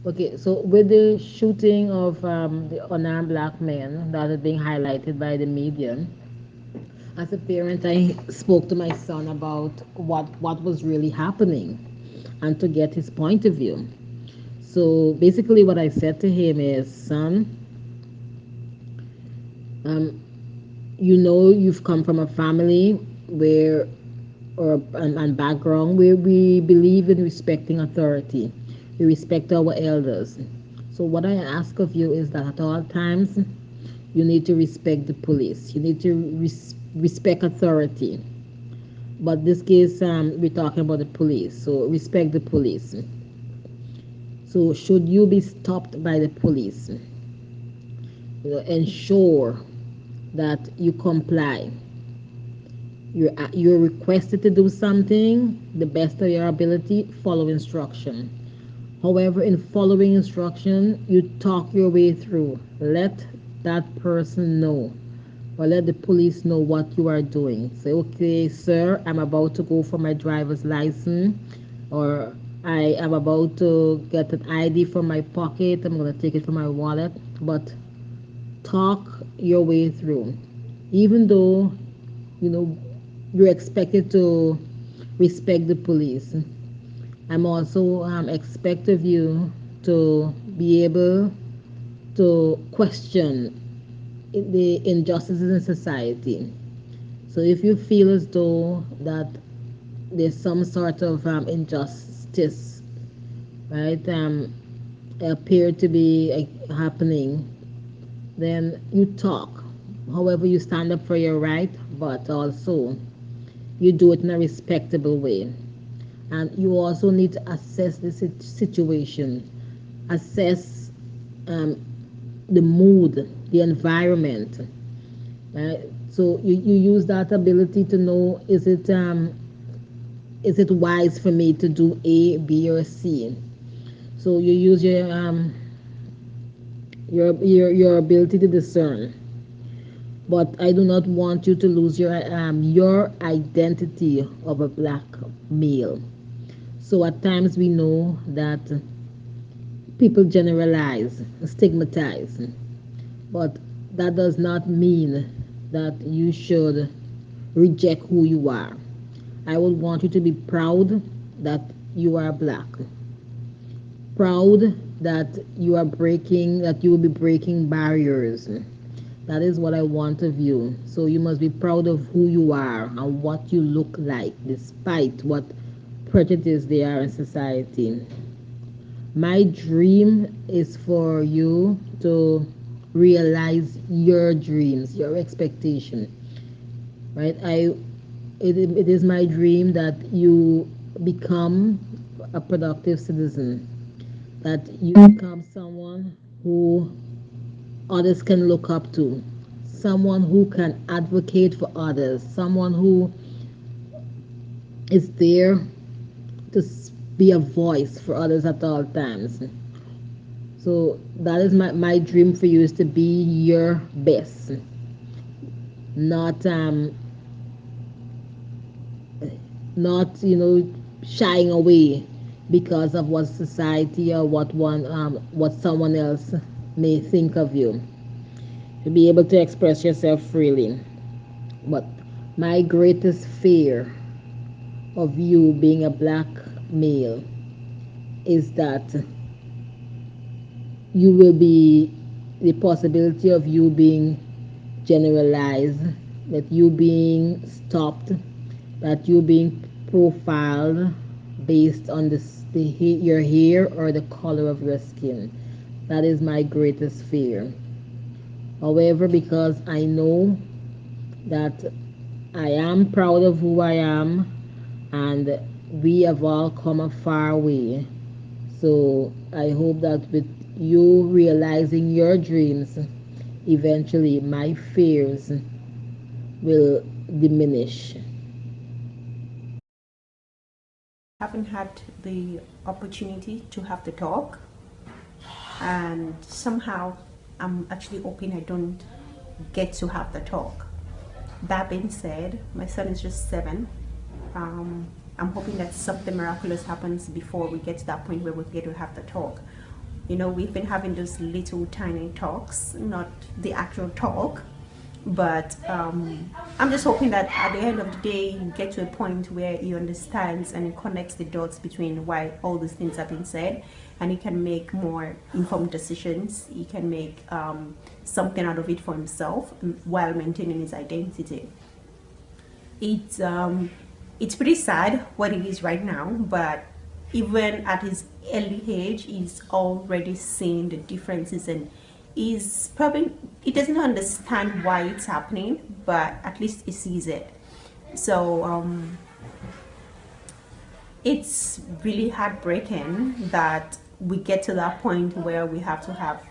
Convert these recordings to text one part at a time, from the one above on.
Okay, so with the shooting of the unarmed black men that is being highlighted by the media, as a parent, I spoke to my son about what was really happening and to get his point of view. So basically, what I said to him is, son, um, you know you've come from a family where and background where we believe in respecting authority. We respect our elders. So what I ask of you is that at all times you need to respect the police. You need to respect authority. But this case, we're talking about the police. So respect the police. So should you be stopped by the police, ensure that you comply. You're requested to do something the best of your ability. Follow instruction. However, in following instruction, you talk your way through. Let that person know, or let the police know what you are doing. Say, okay, sir, I'm about to go for my driver's license, or I am about to get an ID from my pocket. I'm going to take it from my wallet. But talk your way through. Even though, you know, you're expected to respect the police, I'm also expect of you to be able to question the injustices in society. So if you feel as though that there's some sort of injustice, right, appear to be happening, then you talk. However, you stand up for your right, but also you do it in a respectable way. And you also need to assess the situation, assess um, the mood, the environment. Right? So you use that ability to know, is it wise for me to do A, B, or C? So you use your ability to discern. But I do not want you to lose your identity of a black male. So at times we know that people generalize, stigmatize, but that does not mean that you should reject who you are. I would want you to be proud that you are black, proud that that you will be breaking barriers. That is what I want of you. So you must be proud of who you are and what you look like, despite what prejudice there are in society. My dream is for you to realize your dreams, your expectation, right? It is my dream that you become a productive citizen, that you become someone who others can look up to, someone who can advocate for others, someone who is there to be a voice for others at all times. So that is my dream for you, is to be your best, not not shying away because of what society or what someone else may think of you. To be able to express yourself freely. But my greatest fear of you being a black male is that you will be the possibility of you being generalized, that you being stopped, that you being profiled based on your hair or the color of your skin. That is my greatest fear. However, because I know that I am proud of who I am, and we have all come a far way. So I hope that with you realizing your dreams, eventually my fears will diminish. Haven't had the opportunity to have the talk, and somehow I'm actually hoping I don't get to have the talk. That being said, my son is just 7. I'm hoping that something miraculous happens before we get to that point where we get to have the talk. We've been having those little tiny talks, not the actual talk, but I'm just hoping that at the end of the day you get to a point where he understands and connects the dots between why all these things have been said, and he can make more informed decisions. He can make something out of it for himself while maintaining his identity. It's pretty sad what it is right now, but even at his early age, he's already seeing the differences, and he doesn't understand why it's happening, but at least he sees it. So it's really heartbreaking that we get to that point where we have to have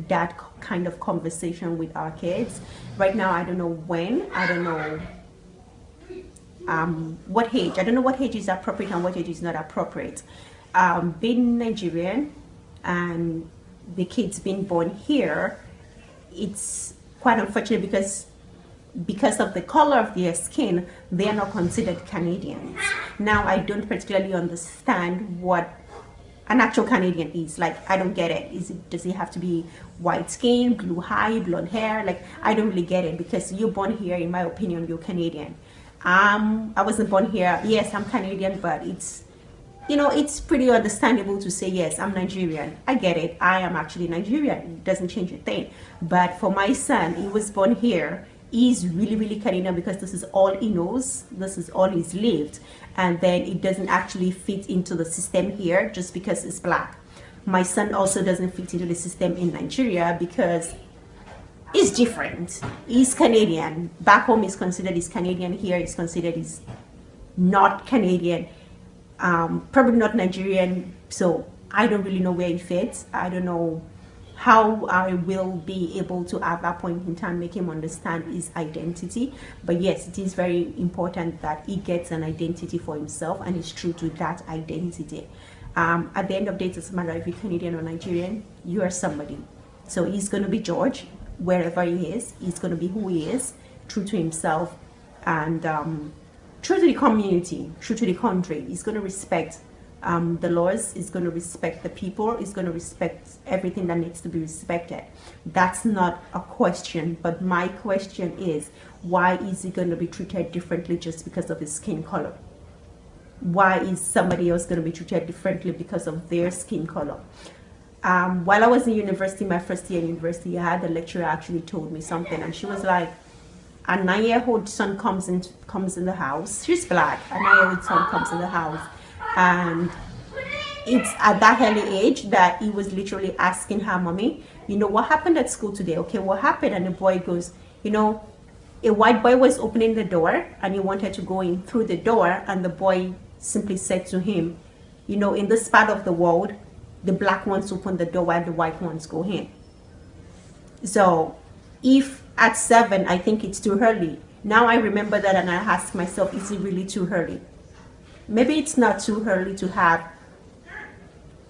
that kind of conversation with our kids. Right now, I don't know when, I don't know what age. I don't know what age is appropriate and what age is not appropriate. Being Nigerian and the kids being born here, it's quite unfortunate because of the color of their skin, they are not considered Canadians. Now, I don't particularly understand what an actual Canadian is. Like, I don't get it. Does it have to be white skin, blue eye, blonde hair? Like, I don't really get it, because you're born here, in my opinion, you're Canadian. I wasn't born here. Yes, I'm Canadian, but it's pretty understandable to say, yes, I'm Nigerian. I get it. I am actually Nigerian. It doesn't change a thing. But for my son, he was born here. He's really, really Canadian because this is all he knows. This is all he's lived. And then it doesn't actually fit into the system here just because he's black. My son also doesn't fit into the system in Nigeria because he's different. He's Canadian. Back home he's considered he's Canadian. Here he's considered he's not Canadian. Probably not Nigerian. So I don't really know where he fits. I don't know how I will be able to, at that point in time, make him understand his identity. But yes, it is very important that he gets an identity for himself and is true to that identity. At the end of the day, it doesn't matter if you're Canadian or Nigerian, you are somebody. So he's going to be George wherever he is. He's going to be who he is, true to himself, and true to the community, true to the country. He's going to respect the laws, he's going to respect the people, he's going to respect everything that needs to be respected. That's not a question, but my question is, why is he going to be treated differently just because of his skin color? Why is somebody else going to be treated differently because of their skin color? While I was in university, my first year in university, I had a lecturer actually told me something, and she was like, a 9-year-old son comes in the house. She's black. A 9-year-old son comes in the house, and it's at that early age that he was literally asking her, mommy, what happened at school today? Okay, what happened? And the boy goes, a white boy was opening the door and he wanted to go in through the door, and the boy simply said to him, in this part of the world, the black ones open the door while the white ones go in. So if at 7, I think it's too early. Now I remember that and I ask myself, is it really too early? Maybe it's not too early to have,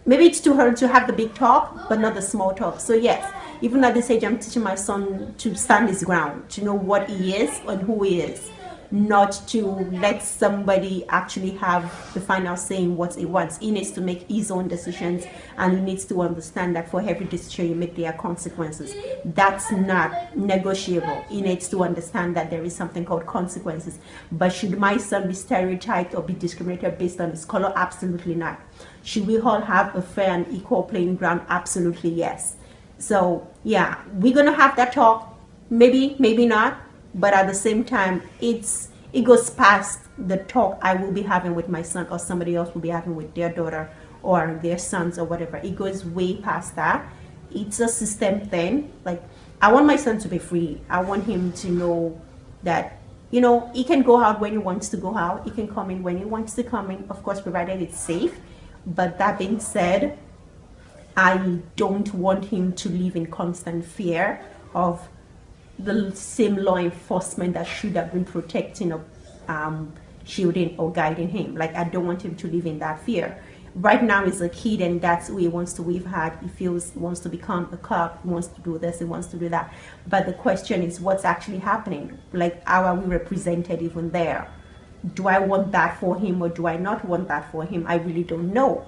maybe it's too early to have the big talk, but not the small talk. So yes, even at this age, I'm teaching my son to stand his ground, to know what he is and who he is, not to let somebody actually have the final say in what he wants. He needs to make his own decisions, and he needs to understand that for every decision you make, there are consequences. That's not negotiable. He needs to understand that there is something called consequences. But should my son be stereotyped or be discriminated based on his color? Absolutely not. Should we all have a fair and equal playing ground? Absolutely yes. So yeah, we're gonna have that talk. Maybe, maybe not. But at the same time, it goes past the talk I will be having with my son or somebody else will be having with their daughter or their sons or whatever. It goes way past that. It's a system thing. Like, I want my son to be free. I want him to know that, he can go out when he wants to go out. He can come in when he wants to come in, of course, provided it's safe. But that being said, I don't want him to live in constant fear of the same law enforcement that should have been protecting or shielding or guiding him. Like, I don't want him to live in that fear. Right now he's a kid and that's who he wants to we've had. He wants to become a cop, he wants to do this, he wants to do that. But the question is, what's actually happening? Like, how are we represented even there? Do I want that for him or do I not want that for him? I really don't know.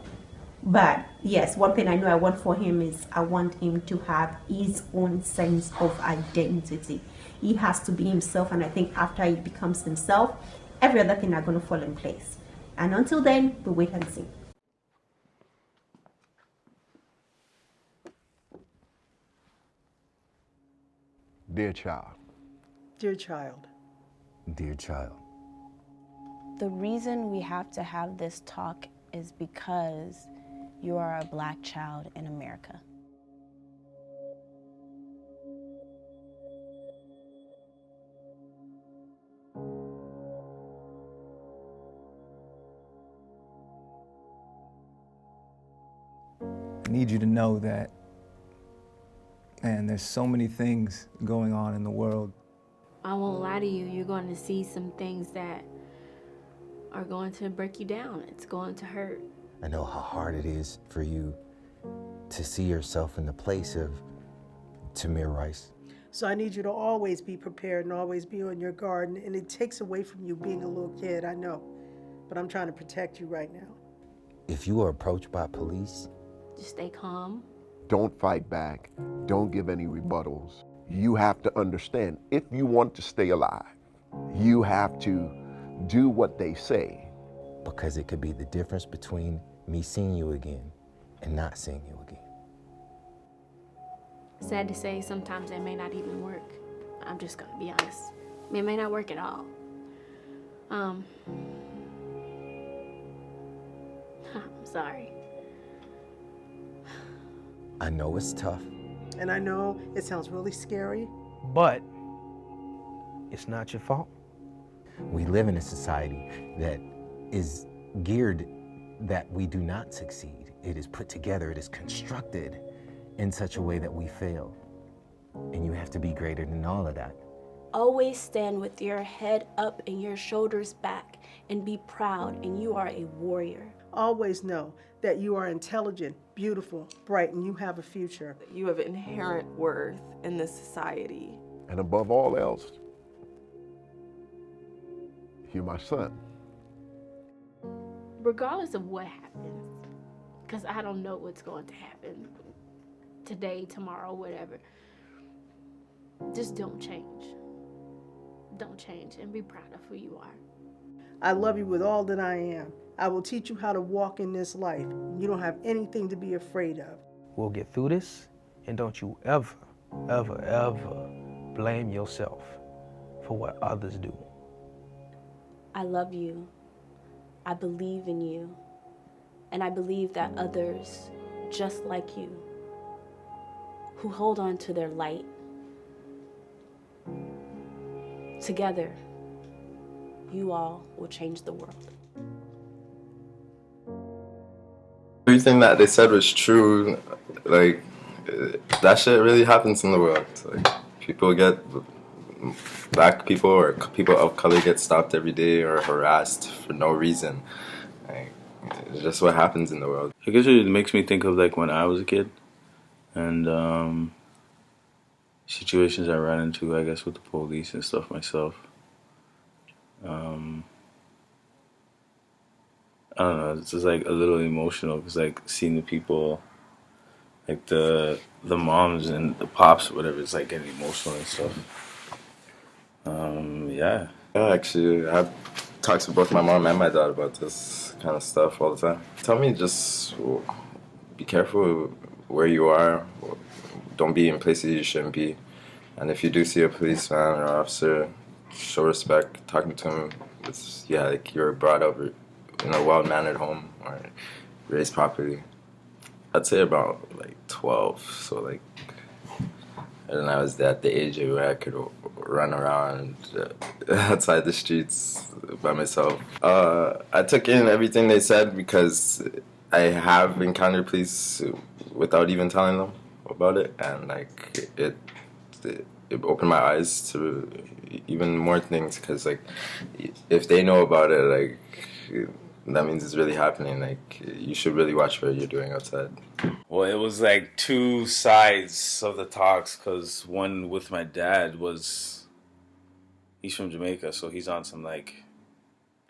But yes, one thing I know I want for him is I want him to have his own sense of identity. He has to be himself, and I think after he becomes himself, every other thing are going to fall in place. And until then, we wait and see. Dear child. Dear child. Dear child. The reason we have to have this talk is because you are a Black child in America. I need you to know that, man, there's so many things going on in the world. I won't lie to you, you're going to see some things that are going to break you down. It's going to hurt. I know how hard it is for you to see yourself in the place of Tamir Rice. So I need you to always be prepared and always be on your guard. And it takes away from you being a little kid, I know. But I'm trying to protect you right now. If you are approached by police, just stay calm. Don't fight back. Don't give any rebuttals. You have to understand, if you want to stay alive, you have to do what they say. Because it could be the difference between me seeing you again and not seeing you again. Sad to say, sometimes it may not even work. I'm just gonna be honest. It may not work at all. I'm sorry. I know it's tough. And I know it sounds really scary. But it's not your fault. We live in a society that is geared that we do not succeed. It is put together, it is constructed in such a way that we fail. And you have to be greater than all of that. Always stand with your head up and your shoulders back and be proud, and you are a warrior. Always know that you are intelligent, beautiful, bright, and you have a future. You have inherent worth in this society. And above all else, you're my son. Regardless of what happens, because I don't know what's going to happen today, tomorrow, whatever, just don't change. Don't change and be proud of who you are. I love you with all that I am. I will teach you how to walk in this life. You don't have anything to be afraid of. We'll get through this, and don't you ever, ever, ever blame yourself for what others do. I love you. I believe in you. And I believe that others, just like you, who hold on to their light, together, you all will change the world. Everything that they said was true. Like, that shit really happens in the world. Like, people get, black people or people of color get stopped every day or harassed for no reason. Like, it's just what happens in the world. I guess it makes me think of like when I was a kid and situations I ran into, I guess, with the police and stuff myself. I don't know, it's just like a little emotional because like seeing the people, like the moms and the pops or whatever, it's like getting emotional and stuff. Yeah, actually, I have talked to both my mom and my dad about this kind of stuff all the time. Tell me just be careful where you are. Don't be in places you shouldn't be. And if you do see a policeman or officer, show respect. Talking to him, like you're brought up in a well-mannered home or raised properly. I'd say about like 12, so like, and I was at the age where I could run around outside the streets by myself. I took in everything they said because I have encountered police without even telling them about it, and like it opened my eyes to even more things because like if they know about it, like that means it's really happening. Like you should really watch what you're doing outside. Well, it was like two sides of the talks because one with my dad was, he's from Jamaica, so he's on some like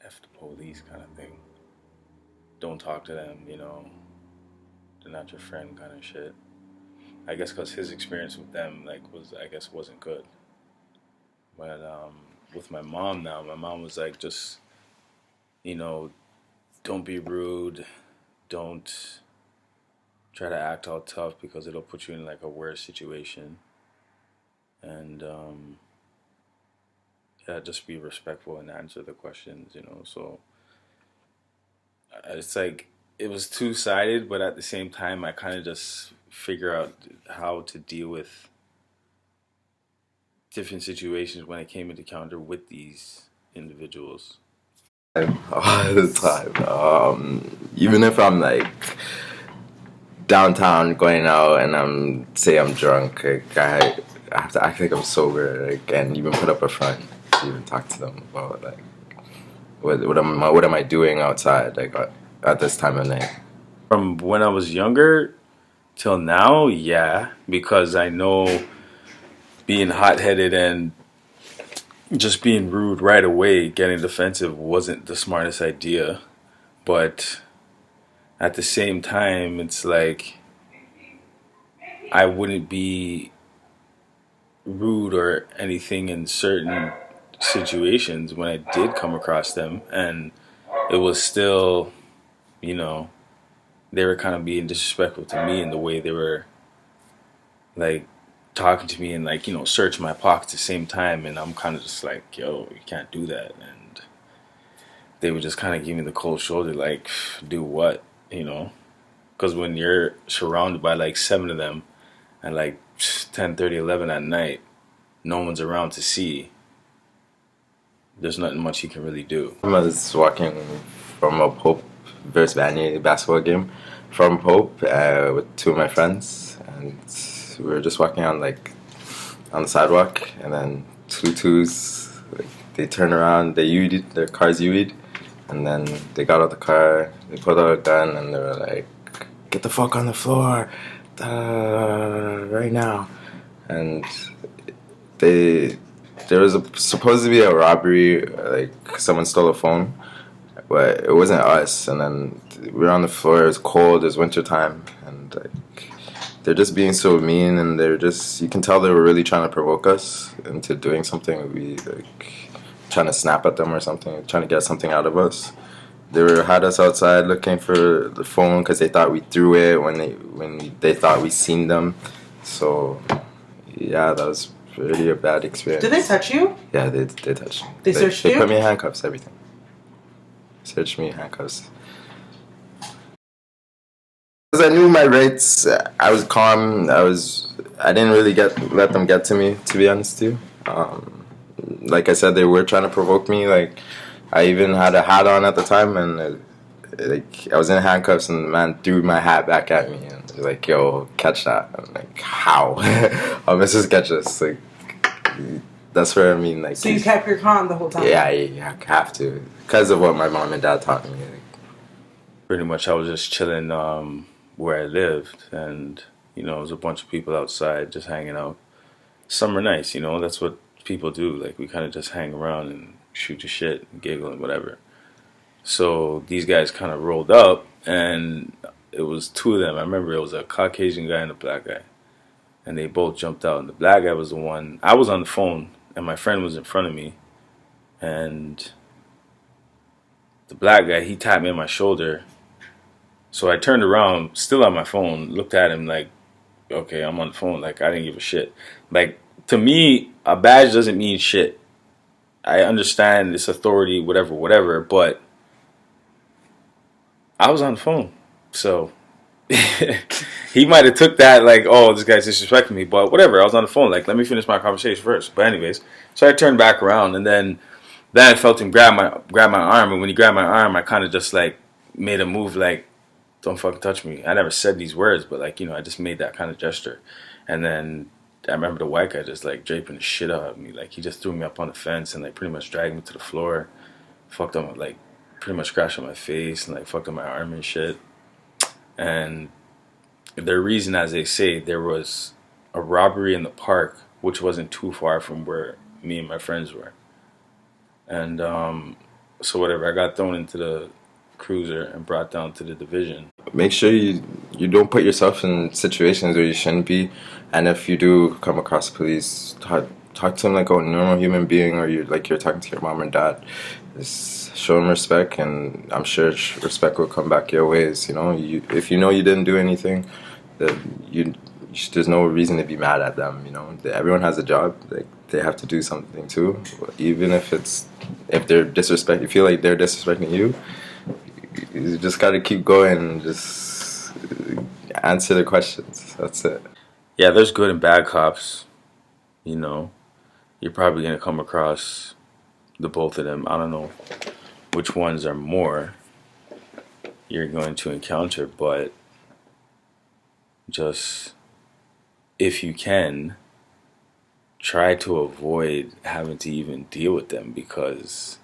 F the police kind of thing. Don't talk to them, you know. they're not your friend kind of shit. I guess because his experience with them wasn't good. But with my mom now, my mom was like, just, don't be rude, don't try to act all tough because it'll put you in like a worse situation. And just be respectful and answer the questions, So it's like it was two-sided, but at the same time, I kind of just figure out how to deal with different situations when I came into encounter with these individuals. All the time. Even if I'm like downtown going out and I'm drunk, like I have to act like I'm sober, like, and even put up a front to even talk to them about like what am I doing outside, like at this time of night. From when I was younger till now, yeah, because I know being hot-headed and just being rude right away, getting defensive wasn't the smartest idea. But at the same time, it's like I wouldn't be rude or anything in certain situations when I did come across them, and it was still, they were kind of being disrespectful to me in the way they were like talking to me and like, search my pockets at the same time, and I'm kind of just like, yo, you can't do that. And they would just kind of give me the cold shoulder, like, do what, because when you're surrounded by like 7 of them and like 10:30, 11 at night, no one's around to see, there's nothing much you can really do. I was walking from a Pope versus Vanier basketball game from Pope with 2 of my friends, and we were just walking on the sidewalk, and then 2 twos, like, they turned around, their cars UI'd, and then they got out the car, they pulled out a gun, and they were like, "Get the fuck on the floor, right now." And there was supposed to be a robbery, like someone stole a phone, but it wasn't us. And then we were on the floor, it was cold, it was winter time, and like they're just being so mean, and you can tell they were really trying to provoke us into doing something. We like trying to snap at them or something, trying to get something out of us. They had us outside looking for the phone because they thought we threw it when they thought we seen them. So yeah, that was really a bad experience. Did they touch you? Yeah, they touched me. They searched you? They put me in handcuffs, everything. Searched me in handcuffs. Because I knew my rights, I was calm. I didn't really let them get to me, to be honest with you. Like I said, they were trying to provoke me. Like, I even had a hat on at the time, and I was in handcuffs, and the man threw my hat back at me, and he was like, "Yo, catch that." I'm like, "How? I'm supposed to catch this?" Like, that's where I mean, like. So you kept your calm the whole time? Yeah, you have to, because of what my mom and dad taught me. Like, pretty much, I was just chilling where I lived, and it was a bunch of people outside just hanging out. Summer nights, that's what people do. Like, we kind of just hang around and shoot the shit, and giggle and whatever. So these guys kind of rolled up, and it was 2 of them. I remember it was a Caucasian guy and a black guy, and they both jumped out. And the black guy was the one. I was on the phone, and my friend was in front of me, and the black guy, he tapped me on my shoulder. So I turned around, still on my phone, looked at him like, okay, I'm on the phone. Like, I didn't give a shit. Like, to me, a badge doesn't mean shit. I understand this authority, whatever, but I was on the phone. So he might have took that like, oh, this guy's disrespecting me, but whatever. I was on the phone. Like, let me finish my conversation first. But anyways, so I turned back around, and then I felt him grab my arm, and when he grabbed my arm, I kind of just like made a move like, don't fucking touch me. I never said these words, but like, I just made that kind of gesture. And then I remember the white guy just like draping the shit out of me. Like, he just threw me up on the fence and like pretty much dragged me to the floor. Fucked up, like pretty much scratched on my face and like fucked up my arm and shit. And the reason, as they say, there was a robbery in the park, which wasn't too far from where me and my friends were. And so whatever, I got thrown into the cruiser and brought down to the division. Make sure you you don't put yourself in situations where you shouldn't be. And if you do come across police, talk to them like a normal human being, or you're talking to your mom and dad. Just show them respect, and I'm sure respect will come back your ways. If you know you didn't do anything, then there's no reason to be mad at them. Everyone has a job. Like, they have to do something too, even if they're disrespecting. You feel like they're disrespecting you. You just got to keep going and just answer the questions. That's it. Yeah, there's good and bad cops. You're probably gonna come across the both of them. I don't know which ones are more you're going to encounter, but just, if you can, try to avoid having to even deal with them, because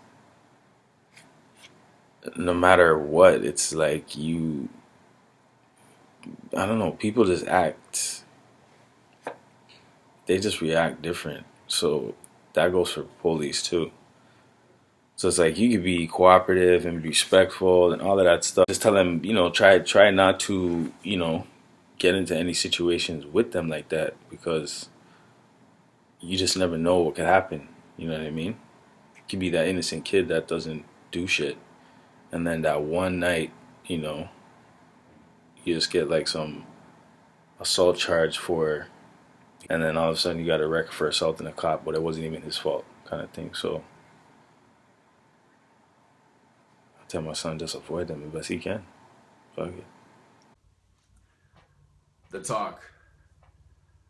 no matter what, it's like I don't know, people just they just react different. So that goes for police too. So it's like, you could be cooperative and be respectful and all of that stuff. Just tell them, try not to, get into any situations with them like that, because you just never know what could happen. You know what I mean? It could be that innocent kid that doesn't do shit, and then that one night, you just get like some assault charge and then all of a sudden you got a record for assaulting a cop, but it wasn't even his fault, kind of thing. So I tell my son, just avoid them the best he can. Fuck it. The talk.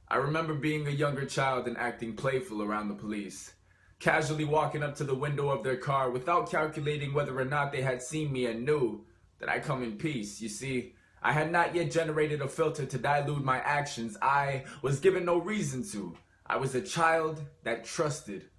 I remember being a younger child and acting playful around the police, casually walking up to the window of their car without calculating whether or not they had seen me and knew that I come in peace. You see, I had not yet generated a filter to dilute my actions. I was given no reason to. I was a child that trusted.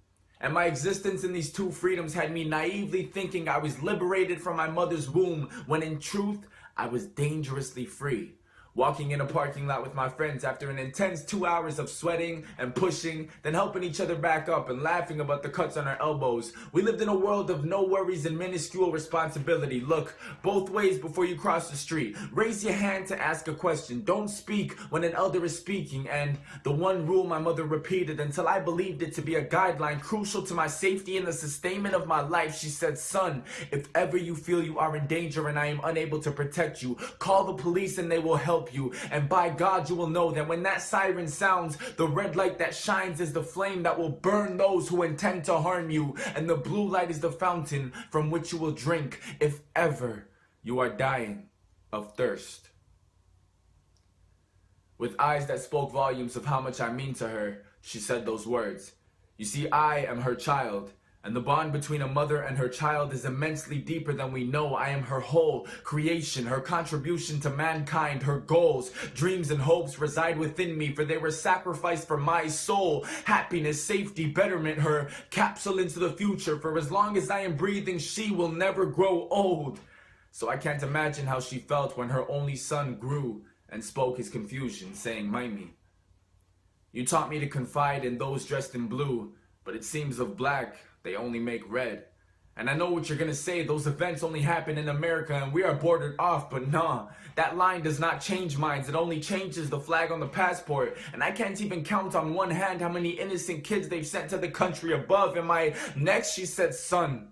And my existence in these two freedoms had me naively thinking I was liberated from my mother's womb, when in truth, I was dangerously free. Walking in a parking lot with my friends after an intense 2 hours of sweating and pushing, then helping each other back up and laughing about the cuts on our elbows. We lived in a world of no worries and minuscule responsibility. Look both ways before you cross the street. Raise your hand to ask a question. Don't speak when an elder is speaking. And the one rule my mother repeated until I believed it to be a guideline crucial to my safety and the sustainment of my life. She said, "Son, if ever you feel you are in danger and I am unable to protect you, call the police and they will help you. And by God, you will know that when that siren sounds, the red light that shines is the flame that will burn those who intend to harm you. And the blue light is the fountain from which you will drink if ever you are dying of thirst." With eyes that spoke volumes of how much I mean to her, she said those words. You see, I am her child. And the bond between a mother and her child is immensely deeper than we know. I am her whole creation, her contribution to mankind, her goals, dreams, and hopes reside within me, for they were sacrificed for my soul, happiness, safety, betterment, her capsule into the future. For as long as I am breathing, she will never grow old. So I can't imagine how she felt when her only son grew and spoke his confusion, saying, "Mimi, you taught me to confide in those dressed in blue, but it seems of black they only make red. And I know what you're gonna say, those events only happen in America and we are bordered off, but nah, that line does not change minds, it only changes the flag on the passport. And I can't even count on one hand how many innocent kids they've sent to the country above." And my next, she said, "Son,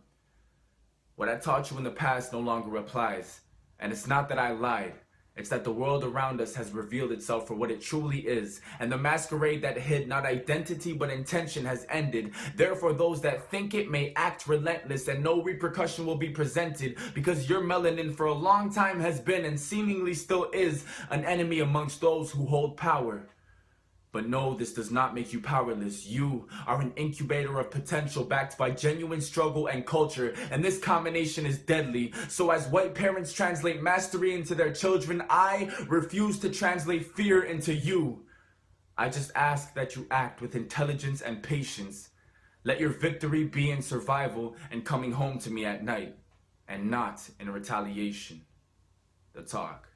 what I taught you in the past no longer applies. And it's not that I lied. It's that the world around us has revealed itself for what it truly is, and the masquerade that hid not identity but intention has ended. Therefore, those that think it may act relentless, and no repercussion will be presented, because your melanin for a long time has been and seemingly still is an enemy amongst those who hold power. But no, this does not make you powerless. You are an incubator of potential backed by genuine struggle and culture, and this combination is deadly. So as white parents translate mastery into their children, I refuse to translate fear into you. I just ask that you act with intelligence and patience. Let your victory be in survival and coming home to me at night, and not in retaliation." The talk.